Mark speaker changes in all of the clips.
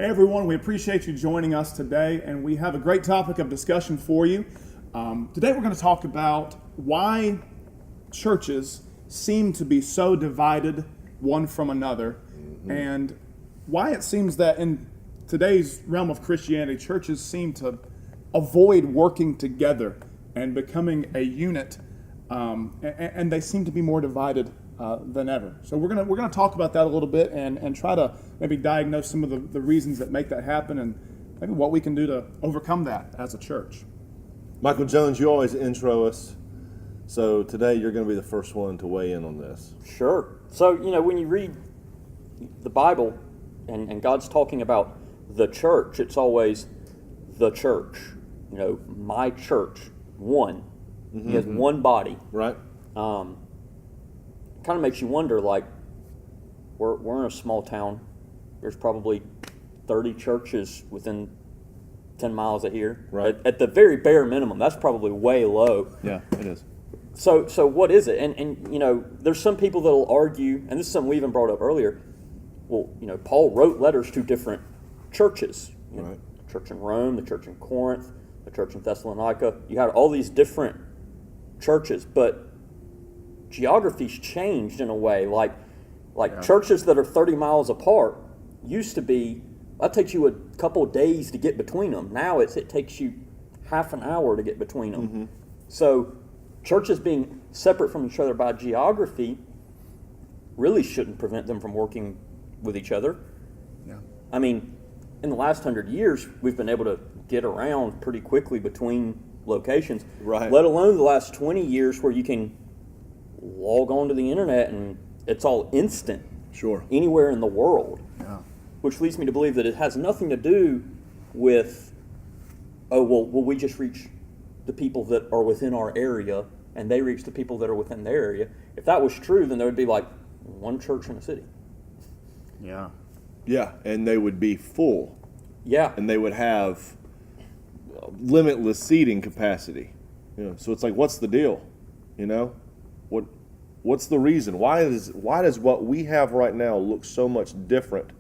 Speaker 1: Hey everyone, we appreciate you joining us today, and we have a great topic of discussion for you. Today we're going to talk about why churches seem to be so divided one from another, and why it seems that in today's realm of Christianity, churches seem to avoid working together and becoming a unit, and they seem to be more divided than ever. So we're gonna talk about that a little bit and try to maybe diagnose some of the reasons that make that happen and maybe what we can do to overcome that as a church.
Speaker 2: Michael Jones, you always intro us, so today you're going to be the first one to weigh in on this.
Speaker 3: Sure. So, when you read the Bible and God's talking about the church, it's always the church. My church, one. He has one body.
Speaker 2: Right.
Speaker 3: Kind of makes you wonder, like, we're in a small town. There's probably 30 churches within 10 miles of here.
Speaker 2: Right.
Speaker 3: At the very bare minimum. That's probably way low.
Speaker 2: Yeah, it is.
Speaker 3: So what is it? And there's some people that'll argue, and this is something we even brought up earlier. Well, Paul wrote letters to different churches.
Speaker 2: Right.
Speaker 3: The church in Rome, the church in Corinth, the church in Thessalonica. You had all these different churches, but geography's changed in a way. Like churches that are 30 miles apart used to be, that takes you a couple of days to get between them. Now it takes you half an hour to get between them. So churches being separate from each other by geography really shouldn't prevent them from working with each other.
Speaker 1: Yeah.
Speaker 3: I mean, in the last 100 years, we've been able to get around pretty quickly between locations.
Speaker 2: Right.
Speaker 3: Let alone the last 20 years where you can log on to the internet and it's all instant.
Speaker 2: Sure.
Speaker 3: Anywhere in the world.
Speaker 1: Yeah.
Speaker 3: Which leads me to believe that it has nothing to do with, will we just reach the people that are within our area and they reach the people that are within their area. If that was true, then there would be like one church in a city.
Speaker 1: Yeah.
Speaker 2: Yeah, and they would be full.
Speaker 3: Yeah.
Speaker 2: And they would have limitless seating capacity. So it's like, what's the deal? What's the reason? Why does what we have right now look so much different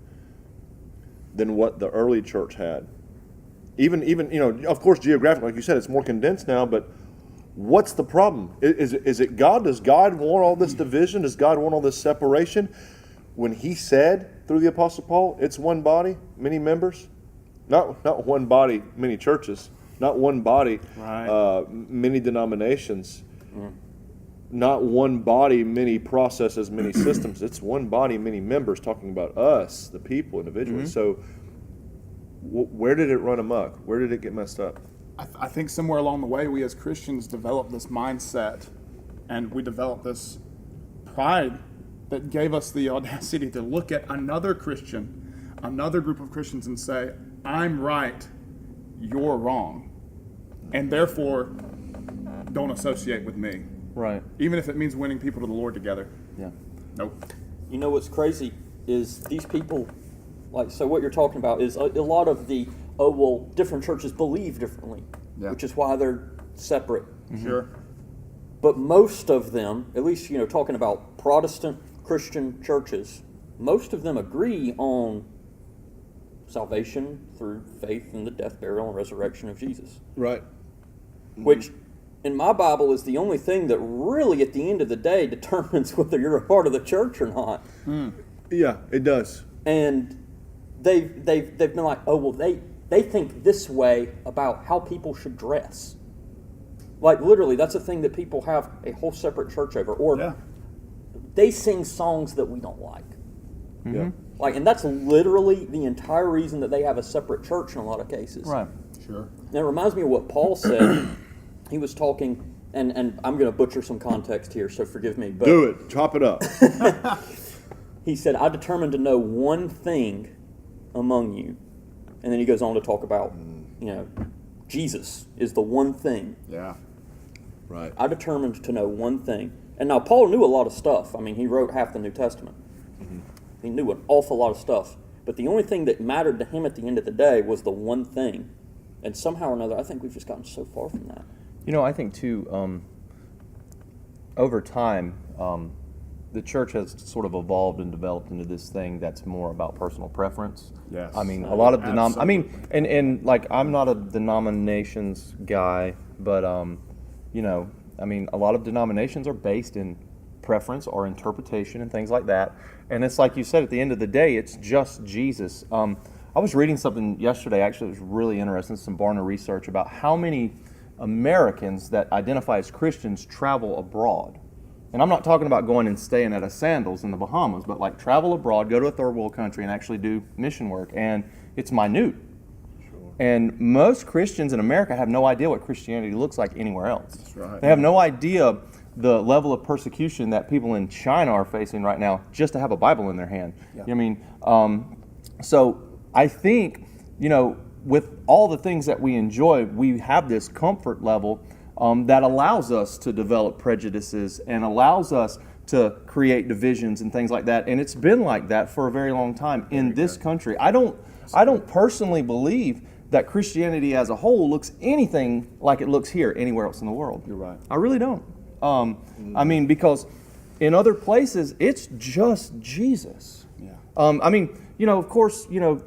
Speaker 2: than what the early church had? Even of course, geographically, like you said, it's more condensed now, but what's the problem? Is it God? Does God want all this division? Does God want all this separation? When he said through the Apostle Paul, it's one body, many members, not one body, many churches, not one body,
Speaker 1: Right.
Speaker 2: Many denominations, not one body, many processes, many systems. It's one body, many members, talking about us, the people, individually. So where did it run amok? Where did it get messed up?
Speaker 1: I think somewhere along the way, we as Christians developed this mindset, and we developed this pride that gave us the audacity to look at another Christian, another group of Christians, and say, I'm right, you're wrong, and therefore don't associate with me.
Speaker 4: Right.
Speaker 1: Even if it means winning people to the Lord together.
Speaker 4: Yeah.
Speaker 1: Nope.
Speaker 3: What's crazy is these people, so what you're talking about is a lot of the, different churches believe differently,
Speaker 1: Yeah.
Speaker 3: which is why they're separate.
Speaker 1: Sure.
Speaker 3: But most of them, at least, talking about Protestant Christian churches, most of them agree on salvation through faith in the death, burial, and resurrection of Jesus.
Speaker 2: Right.
Speaker 3: Which, in my Bible, is the only thing that really, at the end of the day, determines whether you're a part of the church or not.
Speaker 2: Yeah, it does.
Speaker 3: And they've been like, they think this way about how people should dress. Like, literally, that's a thing that people have a whole separate church over. Or
Speaker 1: Yeah.
Speaker 3: they sing songs that we don't like.
Speaker 2: Yeah.
Speaker 3: And that's literally the entire reason that they have a separate church in a lot of cases.
Speaker 4: Right.
Speaker 1: Sure.
Speaker 3: And it reminds me of what Paul said. He was talking, and I'm going to butcher some context here, so forgive me. But
Speaker 2: Do it. Chop it up.
Speaker 3: he said, I determined to know one thing among you. And then he goes on to talk about, Jesus is the one thing.
Speaker 1: Yeah.
Speaker 2: Right.
Speaker 3: I determined to know one thing. And now Paul knew a lot of stuff. I mean, he wrote half the New Testament. He knew an awful lot of stuff. But the only thing that mattered to him at the end of the day was the one thing. And somehow or another, I think we've just gotten so far from that.
Speaker 4: I think too, over time, the church has sort of evolved and developed into this thing that's more about personal preference.
Speaker 1: Yes.
Speaker 4: I mean, a lot of I mean,
Speaker 1: Absolutely.
Speaker 4: and like I'm not a denominations guy, but you know, I mean, a lot of denominations are based in preference or interpretation and things like that. And it's like you said, at the end of the day, it's just Jesus. I was reading something yesterday, actually, it was really interesting, some Barna research about how many Americans that identify as Christians travel abroad. And I'm not talking about going and staying at a Sandals in the Bahamas, but like travel abroad, go to a third world country and actually do mission work. And it's minute. Sure. And most Christians in America have no idea what Christianity looks like anywhere else.
Speaker 1: That's right.
Speaker 4: They have no idea the level of persecution that people in China are facing right now just to have a Bible in their hand.
Speaker 1: Yeah.
Speaker 4: You know what I mean? So I think, you know, with all the things that we enjoy, we have this comfort level that allows us to develop prejudices and allows us to create divisions and things like that. And it's been like that for a very long time in this country. I don't personally believe that Christianity as a whole looks anything like it looks here anywhere else in the world.
Speaker 1: You're right.
Speaker 4: I really don't. I mean, because in other places, it's just Jesus.
Speaker 1: Yeah.
Speaker 4: I mean, you know, of course, you know,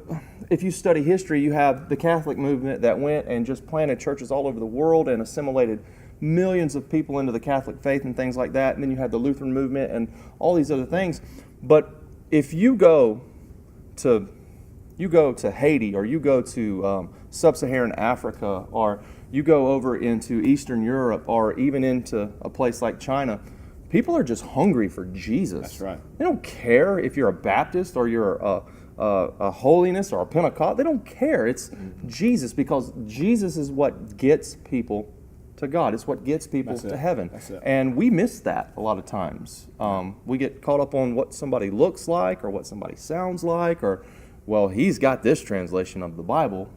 Speaker 4: if you study history, you have the Catholic movement that went and just planted churches all over the world and assimilated millions of people into the Catholic faith and things like that. And then you have the Lutheran movement and all these other things. But if you go to Haiti, or you go to sub-Saharan Africa, or you go over into Eastern Europe, or even into a place like China, people are just hungry for Jesus.
Speaker 1: That's right.
Speaker 4: They don't care if you're a Baptist or you're a holiness or a Pentecost. They don't care. It's Jesus, because Jesus is what gets people to God. It's what gets people
Speaker 1: That's
Speaker 4: to
Speaker 1: it.
Speaker 4: heaven.
Speaker 1: That's it.
Speaker 4: And we miss that a lot of times. We get caught up on what somebody looks like or what somebody sounds like, or, well, he's got this translation of the Bible,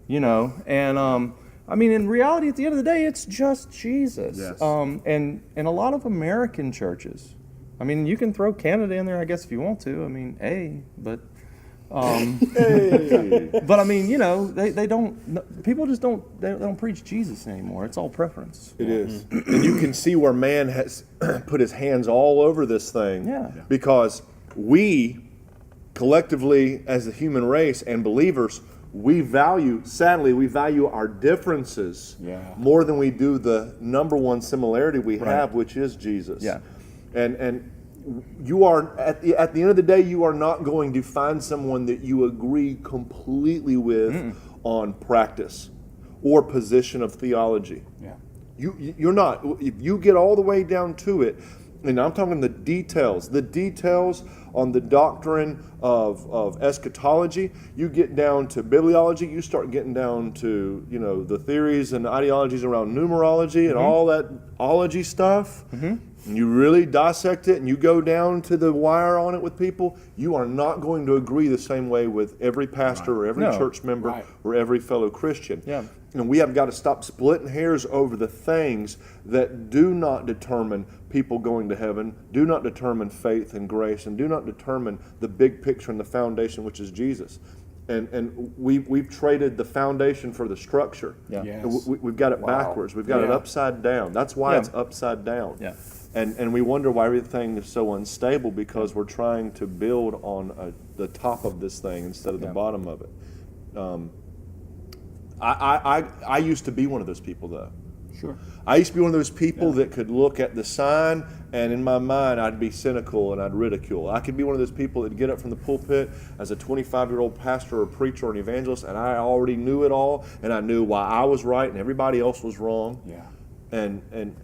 Speaker 4: you know. And I mean, in reality, at the end of the day, it's just Jesus.
Speaker 1: Yes.
Speaker 4: And a lot of American churches, I mean, you can throw Canada in there, I guess, if you want to. I mean, but but I mean, you know, they don't. People just don't preach Jesus anymore. It's all preference.
Speaker 2: It is. And you can see where man has put his hands all over this thing.
Speaker 4: Yeah.
Speaker 2: Because we, collectively, as the human race and believers, sadly, we value our differences more than we do the number one similarity we have, which is Jesus.
Speaker 4: Yeah.
Speaker 2: And you are, at the end of the day, you are not going to find someone that you agree completely with on practice or position of theology.
Speaker 1: Yeah.
Speaker 2: You're not. If you get all the way down to it, and I'm talking the details on the doctrine of eschatology, you get down to bibliology, you start getting down to, you know, the theories and ideologies around numerology and all that ology stuff, and you really dissect it and you go down to the wire on it with people, you are not going to agree the same way with every pastor or every
Speaker 4: No.
Speaker 2: church member
Speaker 1: Right.
Speaker 2: or every fellow Christian.
Speaker 4: Yeah.
Speaker 2: And we have got to stop splitting hairs over the things that do not determine people going to heaven, do not determine faith and grace, and do not determine the big picture and the foundation, which is Jesus. And we've traded the foundation for the structure.
Speaker 4: Yeah.
Speaker 1: Yes.
Speaker 2: We've got it backwards. We've got it
Speaker 1: Yeah.
Speaker 2: upside down. That's why
Speaker 4: Yeah.
Speaker 2: it's upside down.
Speaker 4: Yeah.
Speaker 2: And we wonder why everything is so unstable, because we're trying to build on the top of this thing instead of the bottom of it. I used to be one of those people, though.
Speaker 1: Sure.
Speaker 2: I used to be one of those people that could look at the sign, and in my mind, I'd be cynical and I'd ridicule. I could be one of those people that get up from the pulpit as a 25-year-old pastor or preacher or an evangelist, and I already knew it all, and I knew why I was right and everybody else was wrong.
Speaker 1: Yeah.
Speaker 2: And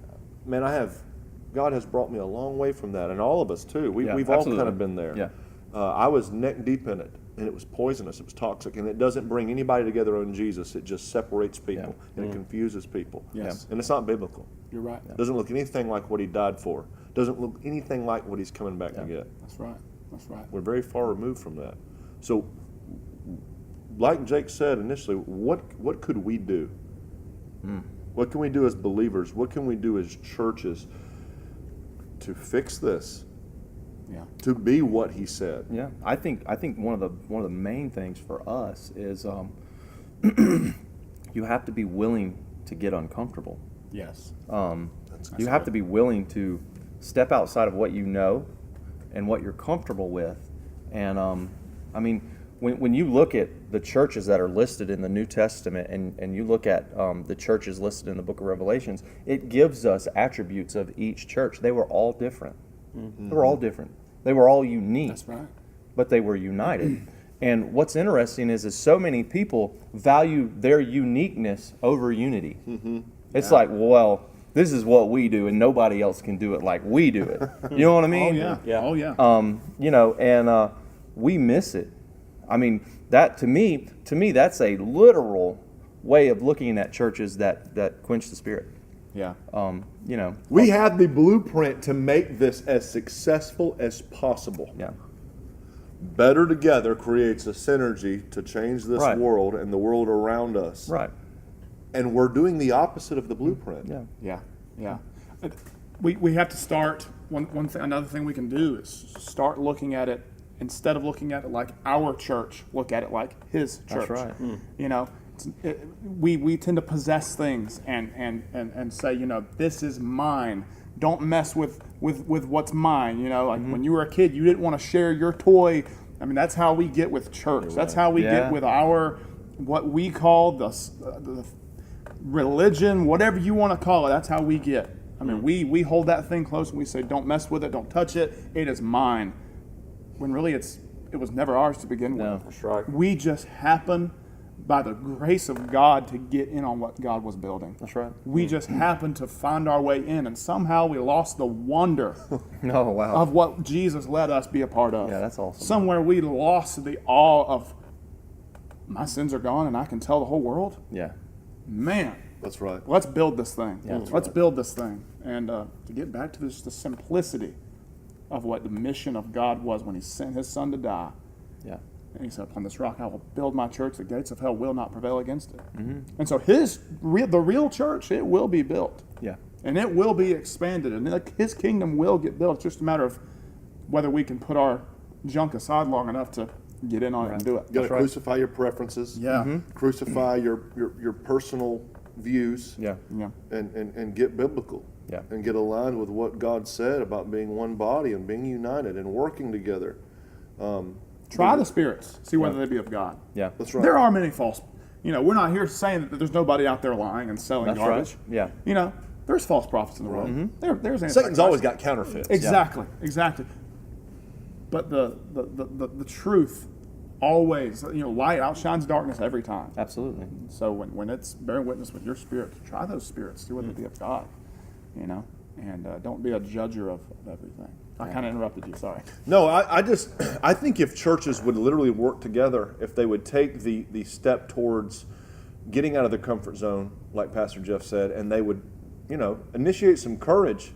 Speaker 2: man, God has brought me a long way from that, and all of us too. We've all
Speaker 4: absolutely.
Speaker 2: kind of been there.
Speaker 4: Yeah.
Speaker 2: I was neck deep in it, and it was poisonous. It was toxic, and it doesn't bring anybody together on Jesus. It just separates people and it confuses people.
Speaker 1: Yes.
Speaker 2: And it's not biblical.
Speaker 1: You're right.
Speaker 2: It doesn't look anything like what he died for. Doesn't look anything like what he's coming back to get.
Speaker 1: That's right. That's right.
Speaker 2: We're very far removed from that. So, like Jake said initially, what could we do? What can we do as believers? What can we do as churches to fix this?
Speaker 1: Yeah.
Speaker 2: To be what he said.
Speaker 4: Yeah, I think one of the main things for us is you have to be willing to get uncomfortable.
Speaker 1: Yes.
Speaker 4: You have to be willing to step outside of what you know and what you're comfortable with. And I mean, when you look at the churches that are listed in the New Testament, and you look at the churches listed in the book of Revelations, it gives us attributes of each church. They were all different. They were all different. They were all unique.
Speaker 1: That's right.
Speaker 4: But they were united. And what's interesting is so many people value their uniqueness over unity. It's like, well, this is what we do, and nobody else can do it like we do it. You know what I mean?
Speaker 1: Oh yeah.
Speaker 3: Yeah.
Speaker 1: Oh yeah.
Speaker 4: You know, and we miss it. I mean, that to me, that's a literal way of looking at churches that quench the spirit.
Speaker 1: Yeah.
Speaker 4: You know.
Speaker 2: We have the blueprint to make this as successful as possible.
Speaker 4: Yeah.
Speaker 2: Better together creates a synergy to change this
Speaker 4: Right.
Speaker 2: world and the world around us.
Speaker 4: Right.
Speaker 2: And we're doing the opposite of the blueprint.
Speaker 4: Yeah.
Speaker 1: Yeah, yeah. We have to start. One thing, another thing we can do is start looking at it, instead of looking at it like our church, look at it like His church.
Speaker 4: That's right.
Speaker 1: You know, we tend to possess things and say, you know, this is mine. Don't mess with what's mine. You know, like when you were a kid, you didn't want to share your toy. I mean, that's how we get with church. That's how we
Speaker 4: Yeah.
Speaker 1: get with our what we call the religion, whatever you want to call it. That's how we get. I mean, we hold that thing close and we say, don't mess with it, don't touch it. It is mine. When really it was never ours to begin
Speaker 4: No.
Speaker 1: with.
Speaker 3: That's right.
Speaker 1: We just happen, by the grace of God, to get in on what God was building.
Speaker 4: That's right.
Speaker 1: We just happened to find our way in, and somehow we lost the wonder
Speaker 4: Oh, wow.
Speaker 1: of what Jesus let us be a part of.
Speaker 4: Yeah, that's awesome.
Speaker 1: Somewhere we lost the awe of, my sins are gone and I can tell the whole world.
Speaker 4: Yeah.
Speaker 1: Man,
Speaker 2: That's right.
Speaker 1: let's build this thing.
Speaker 4: Yeah,
Speaker 1: Let's build this thing. And to get back to the simplicity of what the mission of God was when He sent His Son to die.
Speaker 4: Yeah.
Speaker 1: And He said, upon this rock I will build my church, the gates of hell will not prevail against it.
Speaker 4: Mm-hmm.
Speaker 1: And so the real church, it will be built.
Speaker 4: Yeah.
Speaker 1: And it will be expanded. And His kingdom will get built. It's just a matter of whether we can put our junk aside long enough to get in on it and do it.
Speaker 2: You got to crucify your preferences.
Speaker 1: Yeah.
Speaker 2: Crucify your personal views.
Speaker 4: Yeah.
Speaker 1: Yeah.
Speaker 2: And get biblical.
Speaker 4: Yeah.
Speaker 2: And get aligned with what God said about being one body and being united and working together.
Speaker 1: Try the spirits. See whether they be of God.
Speaker 4: Yeah.
Speaker 2: That's right.
Speaker 1: There are many false. You know, we're not here saying that there's nobody out there lying and selling
Speaker 4: That's
Speaker 1: garbage.
Speaker 4: right. Yeah.
Speaker 1: You know, there's false prophets in the world. There's
Speaker 2: Satan's
Speaker 1: Antichrist.
Speaker 2: always got counterfeits.
Speaker 1: Exactly. But the truth always, you know, light outshines darkness every time.
Speaker 4: Absolutely.
Speaker 1: So when it's bearing witness with your spirit, try those spirits. See whether they be of God. You know, and don't be a judger of everything. I kind of interrupted you. Sorry.
Speaker 2: No, I think if churches would literally work together, if they would take the step towards getting out of their comfort zone, like Pastor Jeff said, and they would, you know, initiate some courage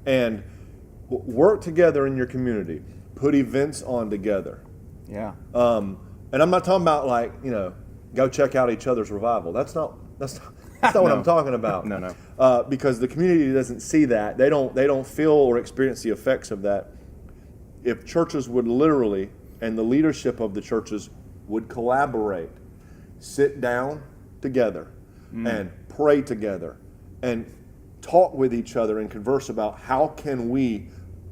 Speaker 2: and work together in your community, put events on together.
Speaker 1: Yeah.
Speaker 2: And I'm not talking about like, you know, go check out each other's revival. That's not what I'm talking about.
Speaker 4: No.
Speaker 2: Because the community doesn't see that. They don't feel or experience the effects of that. If churches would literally, and the leadership of the churches would collaborate, sit down together and pray together and talk with each other and converse about how can we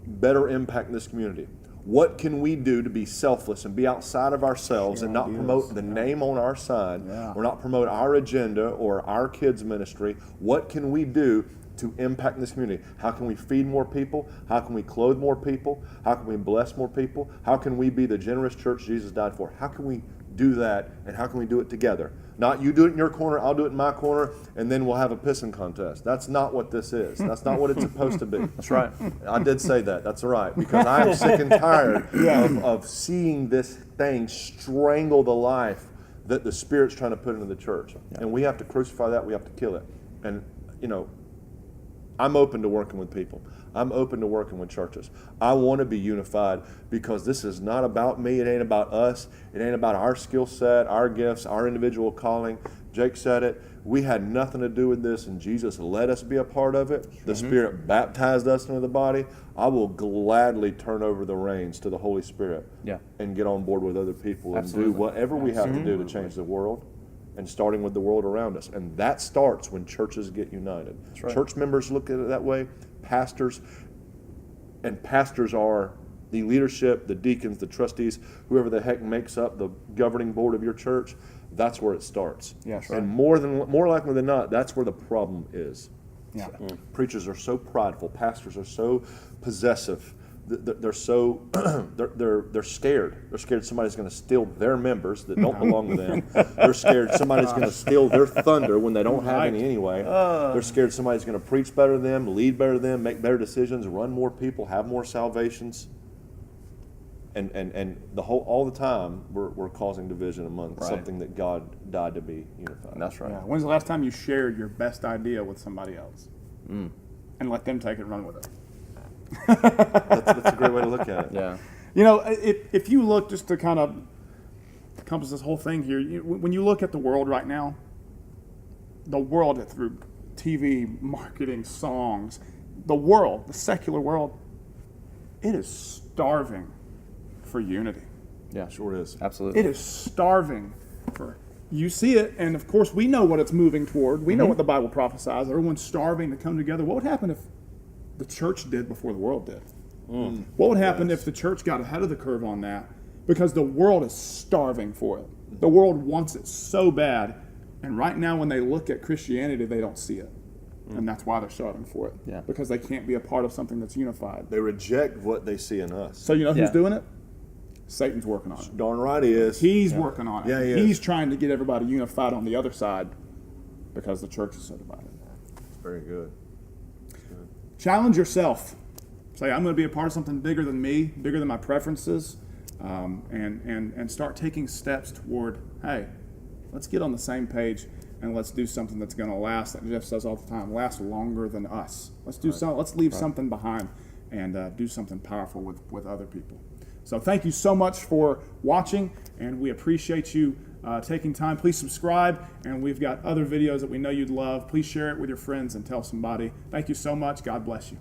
Speaker 2: better impact this community. What can we do to be selfless and be outside of ourselves and not promote the name on our sign or not promote our agenda or our kids' ministry? What can we do to impact this community? How can we feed more people? How can we clothe more people? How can we bless more people? How can we be the generous church Jesus died for? How can we do that, and how can we do it together? Not you do it in your corner, I'll do it in my corner, and then we'll have a pissing contest. That's not what this is. That's not what it's supposed to be.
Speaker 4: That's right.
Speaker 2: I did say that. That's all right. Because I am sick and tired of seeing this thing strangle the life that the Spirit's trying to put into the church. Yeah. And we have to crucify that. We have to kill it. And, you know, I'm open to working with people. I'm open to working with churches. I want to be unified because this is not about me. It ain't about us. It ain't about our skill set, our gifts, our individual calling. Jake said it. We had nothing to do with this, and Jesus let us be a part of it. The Spirit baptized us into the body. I will gladly turn over the reins to the Holy Spirit and get on board with other people and do whatever we have to do to change the world, and starting with the world around us. And that starts when churches get united. Church members look at it that way. Pastors are the leadership, the deacons, the trustees, whoever the heck makes up the governing board of your church, that's where it starts.
Speaker 1: Yes.
Speaker 2: And more likely than not, that's where the problem is.
Speaker 1: Yeah.
Speaker 2: Preachers are so prideful. Pastors are so possessive. They're so they're scared. They're scared somebody's going to steal their members that don't belong to them. They're scared somebody's going to steal their thunder when they don't have any anyway. They're scared somebody's going to preach better than them, lead better than them, make better decisions, run more people, have more salvations. And all the time we're causing division among something that God died to be unified.
Speaker 4: That's right.
Speaker 1: Yeah. When's the last time you shared your best idea with somebody else and let them take it and run with it?
Speaker 2: That's a great way to look at it.
Speaker 4: Yeah.
Speaker 1: You know, if you look, just to kind of encompass this whole thing here, when you look at the world right now, the world through TV, marketing, songs, the secular world, it is starving for unity.
Speaker 4: Yeah.
Speaker 2: Sure is.
Speaker 4: Absolutely.
Speaker 1: It is starving for. You see it, and of course we know what it's moving toward. We know what the Bible prophesies. Everyone's starving to come together. What would happen if the church did before the world did? What would happen if the church got ahead of the curve on that? Because the world is starving for it. The world wants it so bad, and right now when they look at Christianity, they don't see it. And that's why they're starving for it.
Speaker 4: Yeah.
Speaker 1: Because they can't be a part of something that's unified.
Speaker 2: They reject what they see in us.
Speaker 1: So you know who's
Speaker 4: Yeah.
Speaker 1: doing it? Satan's working on it.
Speaker 2: Darn right he is.
Speaker 1: He's working on it.
Speaker 2: Yeah, he is.
Speaker 1: He's trying to get everybody unified on the other side because the church is so divided.
Speaker 2: Very good.
Speaker 1: Challenge yourself. Say, I'm going to be a part of something bigger than me, bigger than my preferences, and start taking steps toward, hey, let's get on the same page and let's do something that's going to last, like Jeff says all the time, last longer than us. Let's do let's leave something behind and do something powerful with other people. So thank you so much for watching, and we appreciate you taking time. Please subscribe, and we've got other videos that we know you'd love. Please share it with your friends and tell somebody. Thank you so much. God bless you.